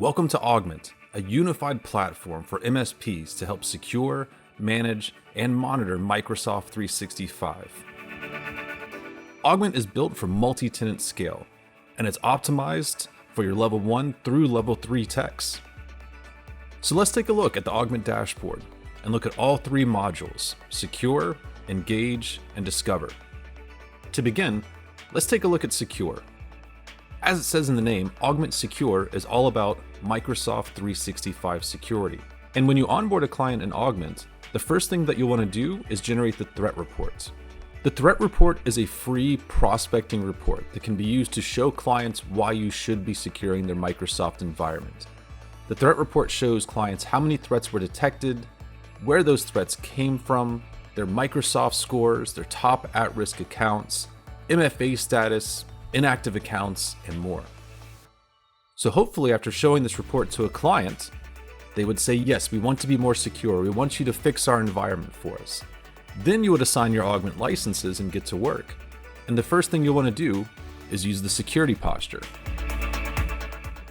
Welcome to Augment, a unified platform for MSPs to help secure, manage, and monitor Microsoft 365. Augment is built for multi-tenant scale, and it's optimized for your level 1 through level 3 techs. So let's take a look at the Augment dashboard and look at all three modules: Secure, Engage, and Discover. To begin, let's take a look at Secure. As it says in the name, Augment Secure is all about Microsoft 365 security. And when you onboard a client in Augment, the first thing that you'll want to do is generate the threat report. The threat report is a free prospecting report that can be used to show clients why you should be securing their Microsoft environment. The threat report shows clients how many threats were detected, where those threats came from, their Microsoft scores, their top at-risk accounts, MFA status, inactive accounts, and more. So hopefully after showing this report to a client, they would say, yes, we want to be more secure. We want you to fix our environment for us. Then you would assign your Augment licenses and get to work. And the first thing you'll want to do is use the security posture.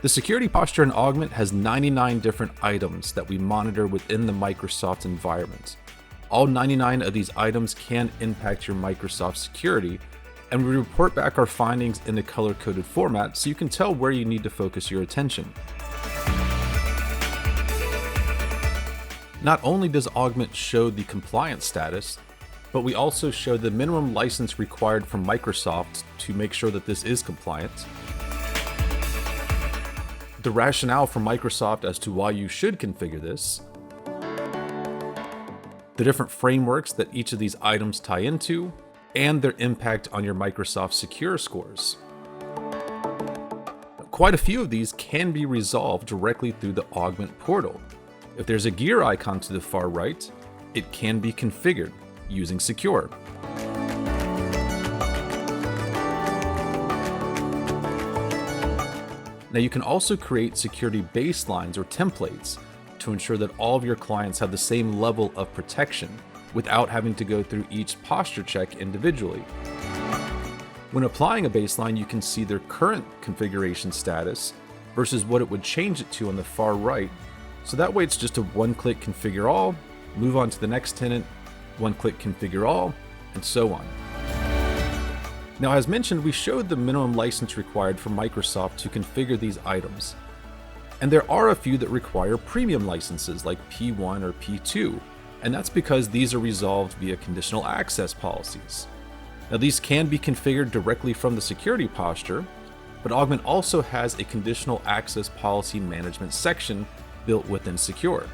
The security posture in Augment has 99 different items that we monitor within the Microsoft environment. All 99 of these items can impact your Microsoft security, and we report back our findings in a color-coded format so you can tell where you need to focus your attention. Not only does Augment show the compliance status, but we also show the minimum license required from Microsoft to make sure that this is compliant, the rationale from Microsoft as to why you should configure this, the different frameworks that each of these items tie into, and their impact on your Microsoft Secure scores. Quite a few of these can be resolved directly through the Augment portal. If there's a gear icon to the far right, it can be configured using Secure. Now you can also create security baselines or templates to ensure that all of your clients have the same level of protection without having to go through each posture check individually. When applying a baseline, you can see their current configuration status versus what it would change it to on the far right. So that way it's just a one-click configure all, move on to the next tenant, one-click configure all, and so on. Now, as mentioned, we showed the minimum license required for Microsoft to configure these items. And there are a few that require premium licenses like P1 or P2, and that's because these are resolved via conditional access policies. Now, these can be configured directly from the security posture, but Augment also has a conditional access policy management section built within Secure.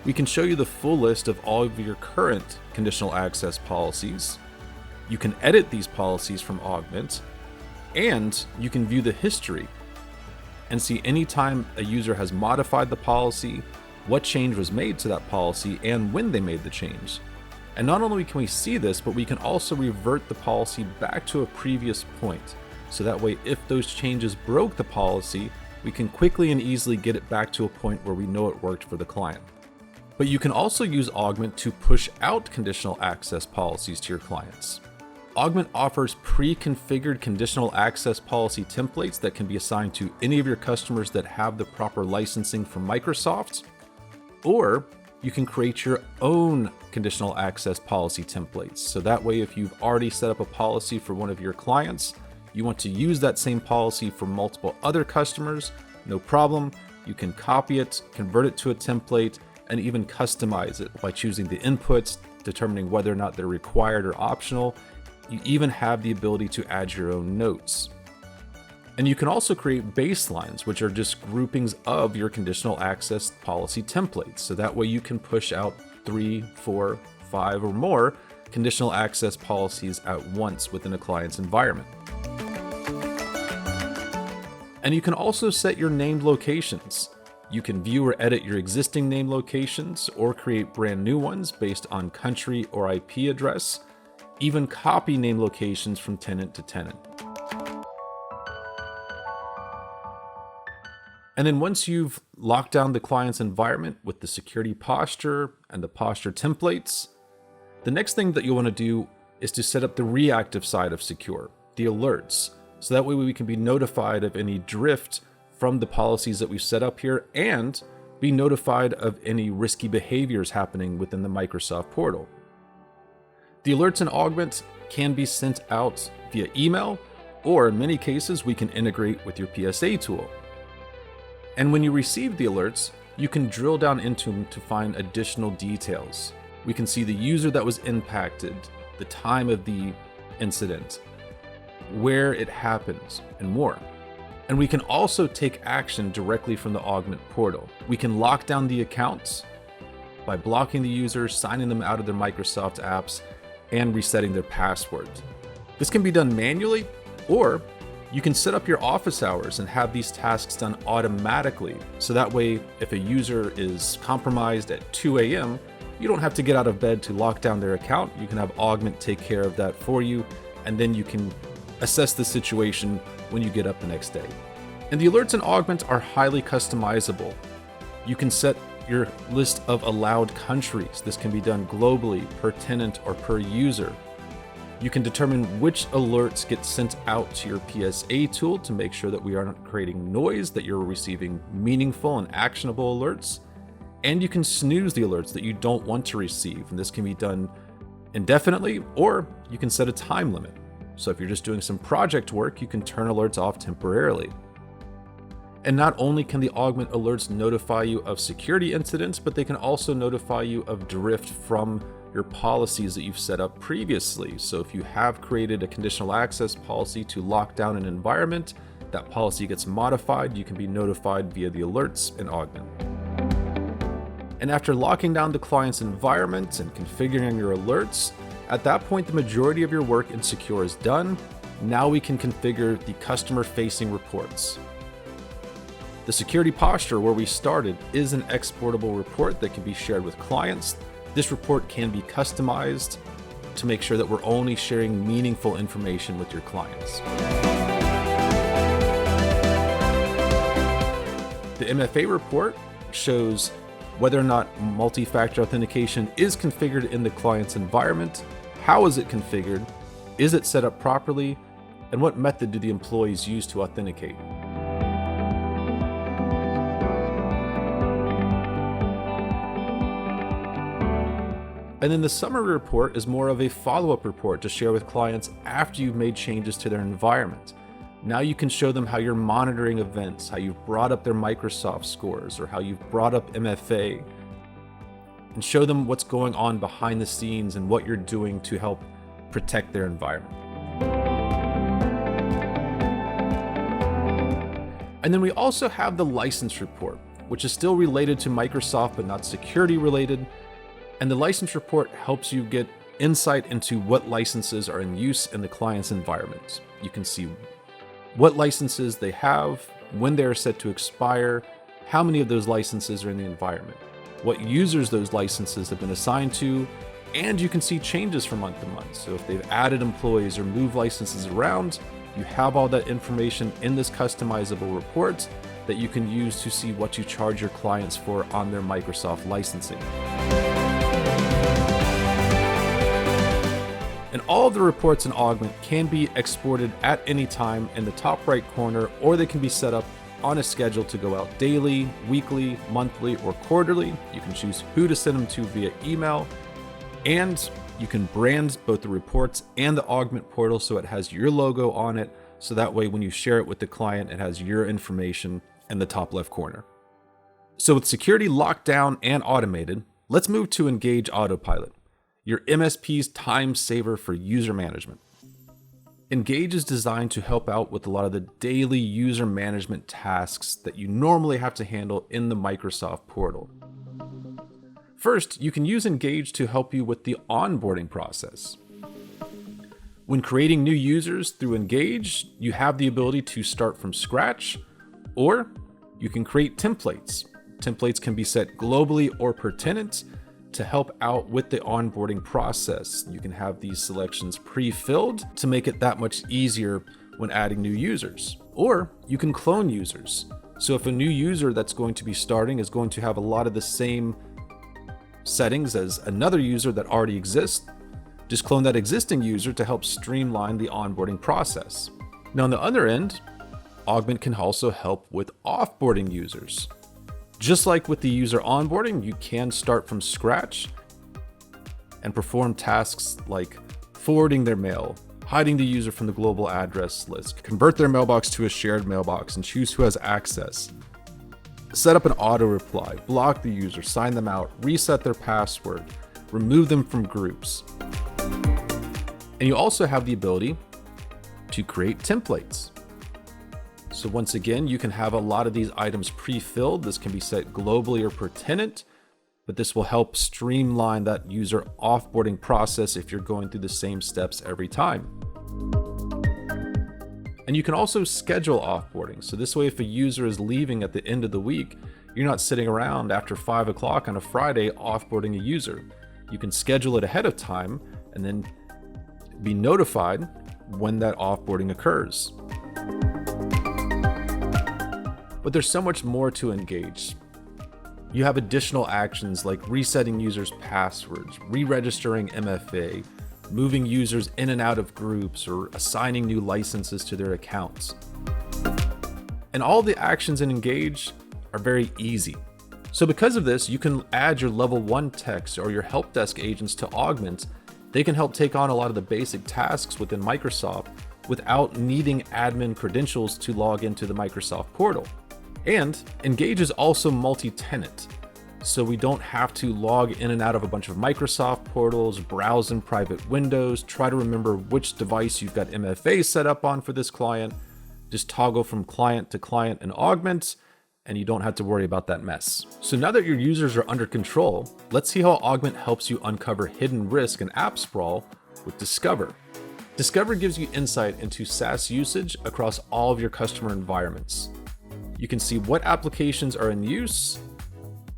We can show you the full list of all of your current conditional access policies. You can edit these policies from Augment, and you can view the history and see anytime a user has modified the policy, what change was made to that policy, and when they made the change. And not only can we see this, but we can also revert the policy back to a previous point. So that way, if those changes broke the policy, we can quickly and easily get it back to a point where we know it worked for the client. But you can also use Augment to push out conditional access policies to your clients. Augment offers pre-configured conditional access policy templates that can be assigned to any of your customers that have the proper licensing from Microsoft, or you can create your own conditional access policy templates. So that way, if you've already set up a policy for one of your clients, you want to use that same policy for multiple other customers, no problem. You can copy it, convert it to a template, and even customize it by choosing the inputs, determining whether or not they're required or optional. You even have the ability to add your own notes. And you can also create baselines, which are just groupings of your conditional access policy templates. So that way you can push out 3, 4, 5, or more conditional access policies at once within a client's environment. And you can also set your named locations. You can view or edit your existing named locations or create brand new ones based on country or IP address, even copy named locations from tenant to tenant. And then once you've locked down the client's environment with the security posture and the posture templates, the next thing that you'll want to do is to set up the reactive side of Secure, the alerts. So that way we can be notified of any drift from the policies that we've set up here and be notified of any risky behaviors happening within the Microsoft portal. The alerts in Augment can be sent out via email, or in many cases, we can integrate with your PSA tool. And when you receive the alerts, you can drill down into them to find additional details. We can see the user that was impacted, the time of the incident, where it happens, and more. And we can also take action directly from the Augment portal. We can lock down the accounts by blocking the user, signing them out of their Microsoft apps, and resetting their password. This can be done manually, or you can set up your office hours and have these tasks done automatically. So that way, if a user is compromised at 2 a.m., you don't have to get out of bed to lock down their account. You can have Augment take care of that for you, and then you can assess the situation when you get up the next day. And the alerts in Augment are highly customizable. You can set your list of allowed countries. This can be done globally, per tenant or per user. You can determine which alerts get sent out to your PSA tool to make sure that we aren't creating noise, that you're receiving meaningful and actionable alerts. And you can snooze the alerts that you don't want to receive. And this can be done indefinitely, or you can set a time limit. So if you're just doing some project work, you can turn alerts off temporarily. And not only can the Augment alerts notify you of security incidents, but they can also notify you of drift from your policies that you've set up previously. So if you have created a conditional access policy to lock down an environment, that policy gets modified, you can be notified via the alerts in Augment. And after locking down the client's environment and configuring your alerts, at that point, the majority of your work in Secure is done. Now we can configure the customer-facing reports. The security posture where we started is an exportable report that can be shared with clients. This report can be customized to make sure that we're only sharing meaningful information with your clients. The MFA report shows whether or not multi-factor authentication is configured in the client's environment, how is it configured, is it set up properly, and what method do the employees use to authenticate. And then the summary report is more of a follow-up report to share with clients after you've made changes to their environment. Now you can show them how you're monitoring events, how you've brought up their Microsoft scores, or how you've brought up MFA, and show them what's going on behind the scenes and what you're doing to help protect their environment. And then we also have the license report, which is still related to Microsoft but not security related. And the license report helps you get insight into what licenses are in use in the client's environment. You can see what licenses they have, when they're set to expire, how many of those licenses are in the environment, what users those licenses have been assigned to, and you can see changes from month to month. So if they've added employees or moved licenses around, you have all that information in this customizable report that you can use to see what you charge your clients for on their Microsoft licensing. And all of the reports in Augment can be exported at any time in the top right corner, or they can be set up on a schedule to go out daily, weekly, monthly, or quarterly. You can choose who to send them to via email, and you can brand both the reports and the Augment portal so it has your logo on it, so that way when you share it with the client, it has your information in the top left corner. So with security locked down and automated, let's move to Engage Autopilot, your MSP's time saver for user management. Engage is designed to help out with a lot of the daily user management tasks that you normally have to handle in the Microsoft portal. First, you can use Engage to help you with the onboarding process. When creating new users through Engage, you have the ability to start from scratch, or you can create templates. Templates can be set globally or per tenant to help out with the onboarding process. You can have these selections pre-filled to make it that much easier when adding new users. Or you can clone users. So if a new user that's going to be starting is going to have a lot of the same settings as another user that already exists, just clone that existing user to help streamline the onboarding process. Now on the other end, Augment can also help with offboarding users. Just like with the user onboarding, you can start from scratch and perform tasks like forwarding their mail, hiding the user from the global address list, convert their mailbox to a shared mailbox and choose who has access, set up an auto reply, block the user, sign them out, reset their password, remove them from groups. And you also have the ability to create templates. So once again, you can have a lot of these items pre-filled. This can be set globally or per tenant, but this will help streamline that user offboarding process if you're going through the same steps every time. And you can also schedule offboarding. So this way, if a user is leaving at the end of the week, you're not sitting around after 5 o'clock on a Friday offboarding a user. You can schedule it ahead of time and then be notified when that offboarding occurs. But there's so much more to Engage. You have additional actions like resetting users' passwords, re-registering MFA, moving users in and out of groups, or assigning new licenses to their accounts. And all the actions in Engage are very easy. So because of this, you can add your level 1 techs or your help desk agents to Augment. They can help take on a lot of the basic tasks within Microsoft without needing admin credentials to log into the Microsoft portal. And Engage is also multi-tenant, so we don't have to log in and out of a bunch of Microsoft portals, browse in private windows, try to remember which device you've got MFA set up on for this client. Just toggle from client to client in Augment, and you don't have to worry about that mess. So now that your users are under control, let's see how Augment helps you uncover hidden risk and app sprawl with Discover. Discover gives you insight into SaaS usage across all of your customer environments. You can see what applications are in use.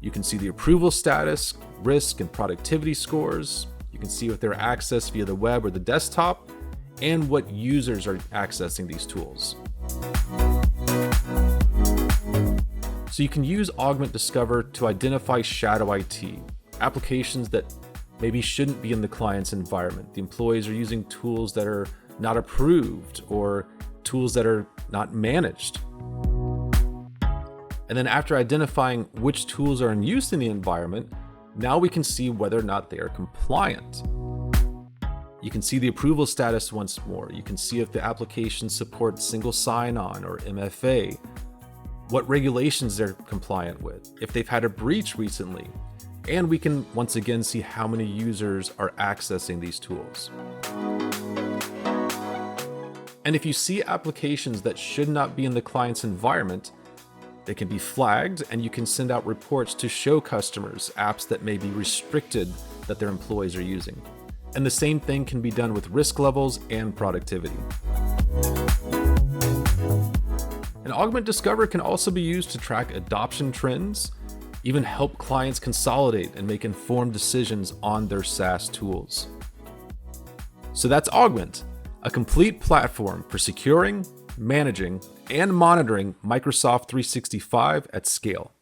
You can see the approval status, risk and productivity scores. You can see if they're accessed via the web or the desktop, and what users are accessing these tools. So you can use Augment Discover to identify shadow IT, applications that maybe shouldn't be in the client's environment. The employees are using tools that are not approved or tools that are not managed. And then after identifying which tools are in use in the environment, now we can see whether or not they are compliant. You can see the approval status once more. You can see if the application supports single sign-on or MFA, what regulations they're compliant with, if they've had a breach recently, and we can once again see how many users are accessing these tools. And if you see applications that should not be in the client's environment, they can be flagged, and you can send out reports to show customers apps that may be restricted that their employees are using. And the same thing can be done with risk levels and productivity. And Augment Discover can also be used to track adoption trends, even help clients consolidate and make informed decisions on their SaaS tools. So that's Augment, a complete platform for securing, managing, and monitoring Microsoft 365 at scale.